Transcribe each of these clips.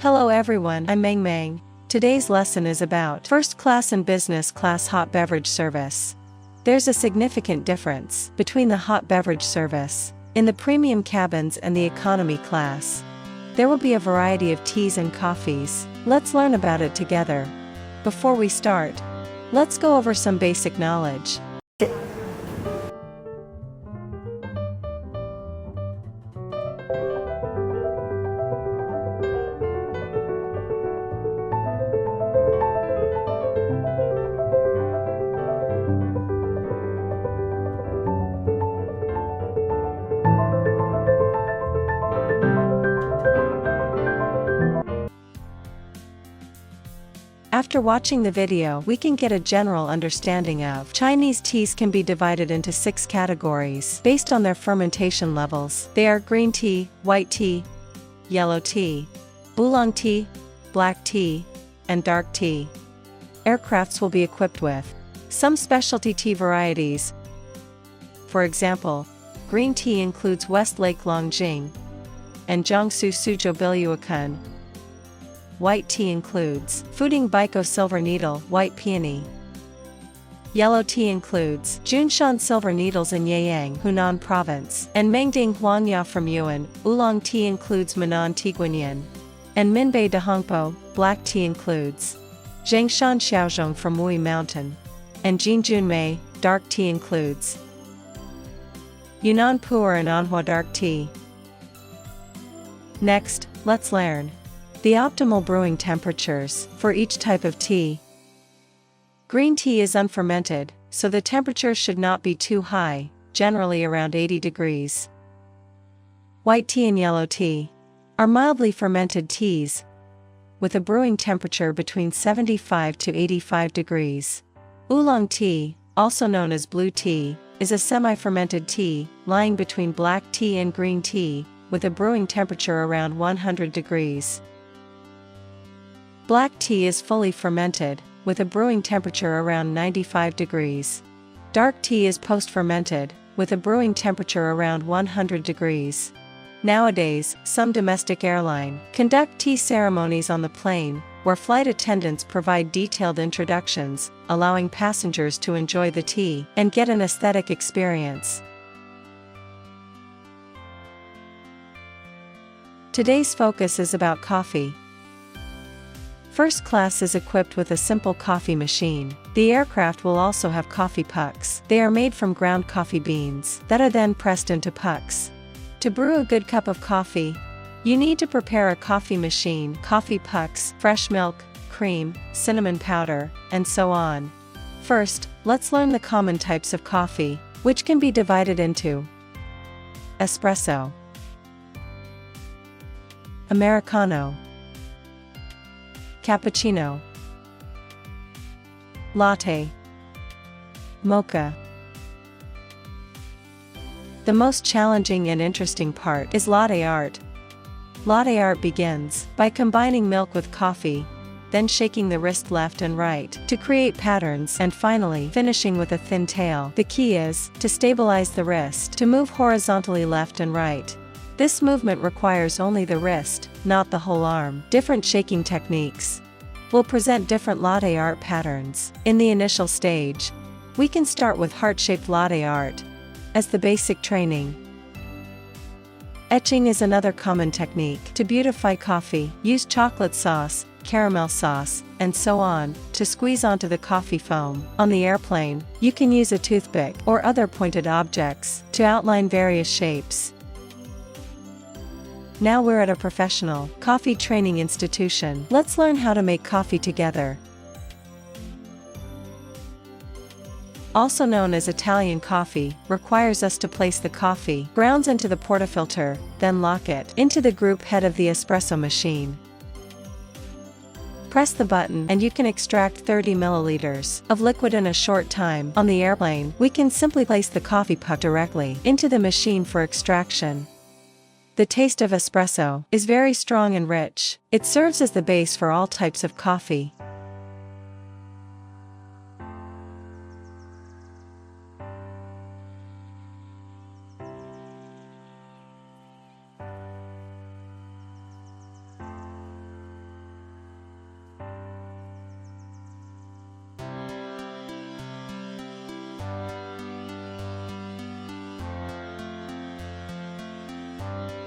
Hello everyone, I'm Meng Meng. Today's lesson is about first class and business class hot beverage service. There's a significant difference between the hot beverage service in the premium cabins and the economy class. There will be a variety of teas and coffees. Let's learn about it together. Before we start, let's go over some basic knowledge. After watching the video, we can get a general understanding of Chinese teas can be divided into 6 categories based on their fermentation levels. They are green tea, white tea, yellow tea, oolong tea, black tea, and dark tea. Aircrafts will be equipped with some specialty tea varieties. For example, green tea includes Westlake Longjing and Jiangsu Suzhou Bilyuakun. White tea includes Fuding Baikou Silver Needle, White Peony. Yellow tea includes Junshan Silver Needles in Yeyang, Hunan Province, and Mengding Huangya from Yuan. Oolong tea includes Manan Tiguanyin and Minbei de Hongpo. Black tea includes Zhengshan Xiaozhong from Wui Mountain and Jinjunmei. Dark tea includes Yunnan Pu'er and Anhua Dark tea. Next, let's learn the optimal brewing temperatures for each type of tea. Green tea is unfermented, so the temperature should not be too high, generally around 80 degrees. White tea and yellow tea are mildly fermented teas, with a brewing temperature between 75 to 85 degrees. Oolong tea, also known as blue tea, is a semi-fermented tea, lying between black tea and green tea, with a brewing temperature around 100 degrees. Black tea is fully fermented, with a brewing temperature around 95 degrees. Dark tea is post-fermented, with a brewing temperature around 100 degrees. Nowadays, some domestic airline conduct tea ceremonies on the plane, where flight attendants provide detailed introductions, allowing passengers to enjoy the tea and get an aesthetic experience. Today's focus is about coffee. First class is equipped with a simple coffee machine. The aircraft will also have coffee pucks. They are made from ground coffee beans that are then pressed into pucks. To brew a good cup of coffee, you need to prepare a coffee machine, coffee pucks, fresh milk, cream, cinnamon powder, and so on. First, let's learn the common types of coffee, which can be divided into espresso, Americano, cappuccino, latte, mocha. The most challenging and interesting part is latte art. Latte art begins by combining milk with coffee, then shaking the wrist left and right to create patterns, and finally finishing with a thin tail. The key is to stabilize the wrist to move horizontally left and right. This movement requires only the wrist, not the whole arm. Different shaking techniques will present different latte art patterns. In the initial stage, we can start with heart-shaped latte art as the basic training. Etching is another common technique. To beautify coffee, use chocolate sauce, caramel sauce, and so on, to squeeze onto the coffee foam. On the airplane, you can use a toothpick or other pointed objects to outline various shapes. Now we're at a professional coffee training institution. Let's learn how to make coffee together. Also known as Italian coffee, requires us to place the coffee grounds into the portafilter, then lock it into the group head of the espresso machine. Press the button and you can extract 30 milliliters of liquid in a short time. On the airplane, we can simply place the coffee puck directly into the machine for extraction. The taste of espresso is very strong and rich. It serves as the base for all types of coffee.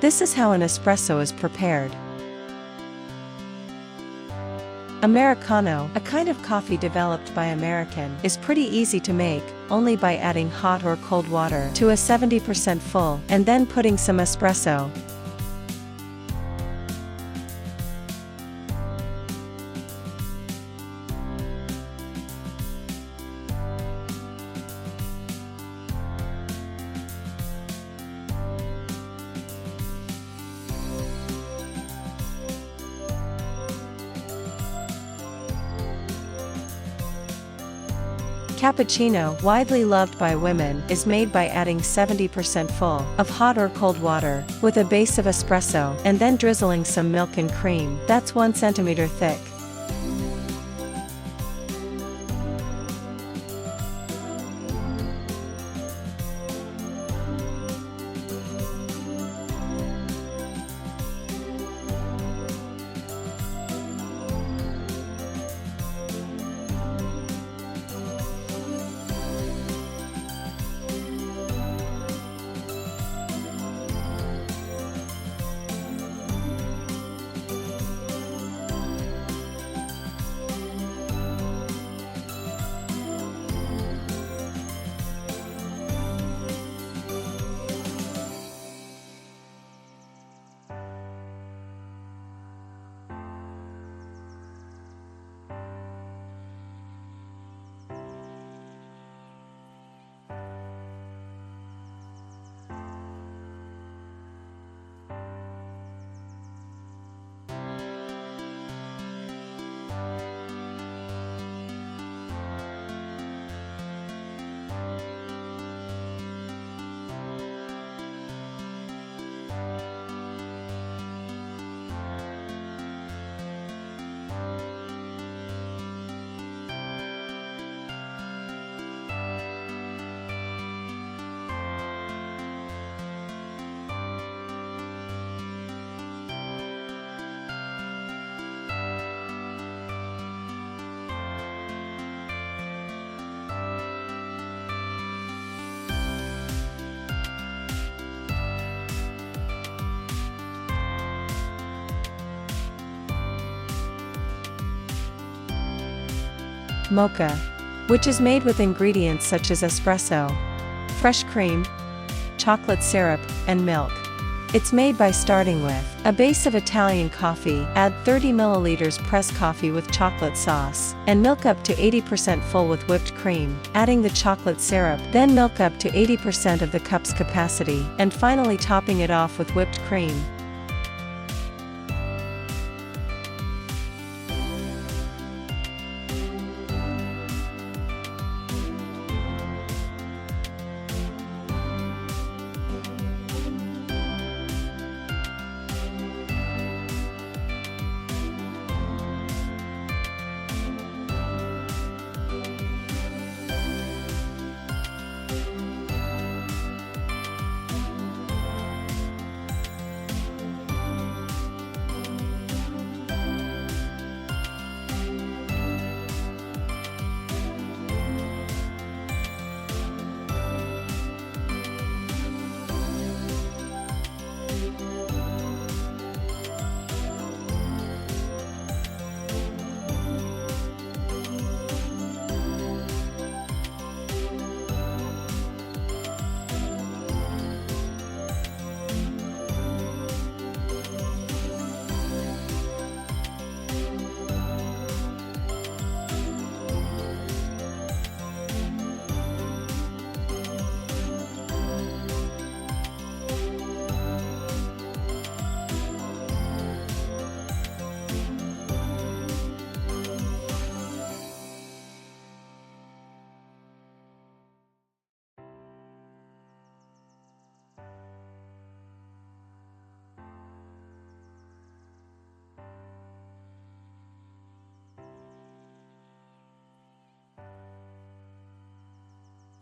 This is how an espresso is prepared. Americano, a kind of coffee developed by American, is pretty easy to make, only by adding hot or cold water to a 70% full, and then putting some espresso. Cappuccino, widely loved by women, is made by adding 70% full of hot or cold water, with a base of espresso, and then drizzling some milk and cream, that's 1 centimeter thick. Mocha, which is made with ingredients such as espresso, fresh cream, chocolate syrup, and milk. It's made by starting with a base of Italian coffee, add 30 milliliters pressed coffee with chocolate sauce, and milk up to 80% full with whipped cream, adding the chocolate syrup, then milk up to 80% of the cup's capacity, and finally topping it off with whipped cream.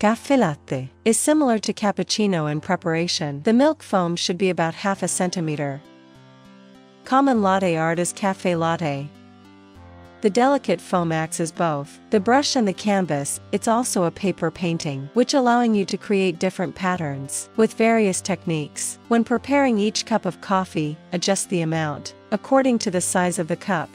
Caffè latte is similar to cappuccino in preparation. The milk foam should be about ½ centimeter. Common latte art is cafe latte. The delicate foam acts as both the brush and the canvas. It's also a paper painting, which allowing you to create different patterns with various techniques. When preparing each cup of coffee, adjust the amount according to the size of the cup.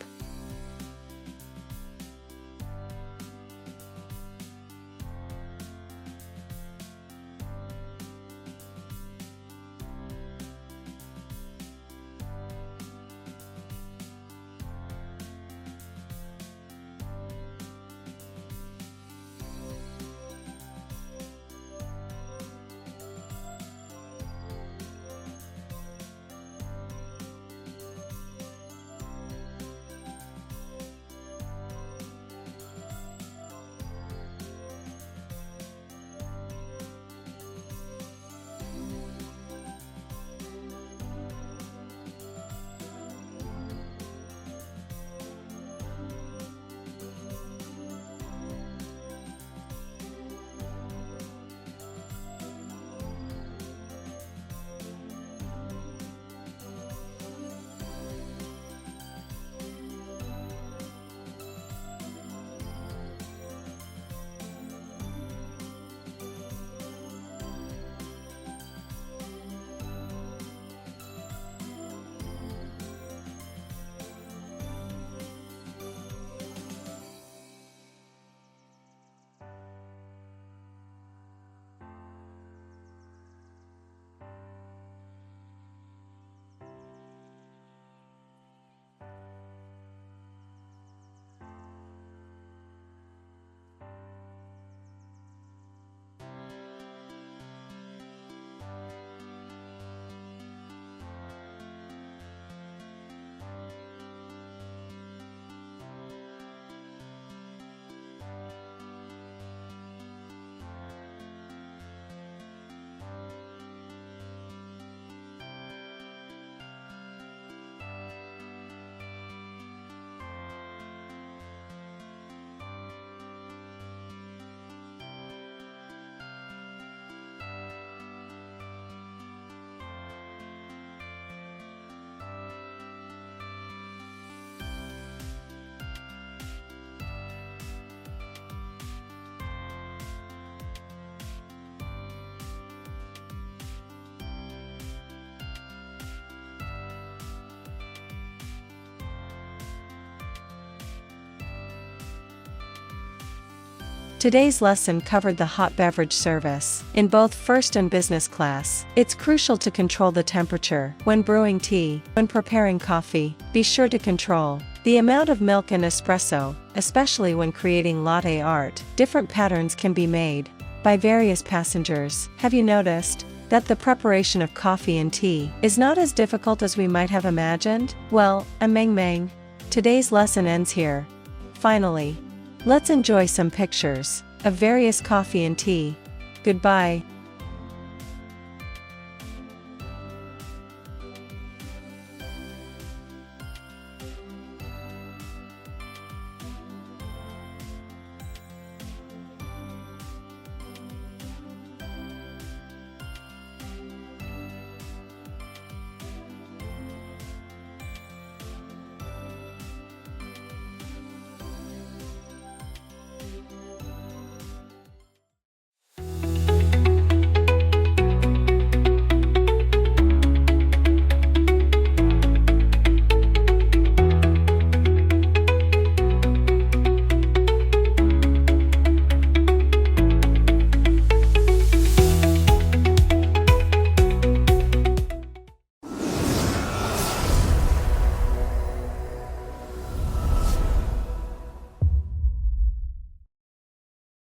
Today's lesson covered the hot beverage service in both first and business class. It's crucial to control the temperature when brewing tea. When preparing coffee, be sure to control the amount of milk and espresso, especially when creating latte art. Different patterns can be made by various passengers. Have you noticed that the preparation of coffee and tea is not as difficult as we might have imagined? Well, Meng. Today's lesson ends here. Finally, let's enjoy some pictures of various coffee and tea. Goodbye.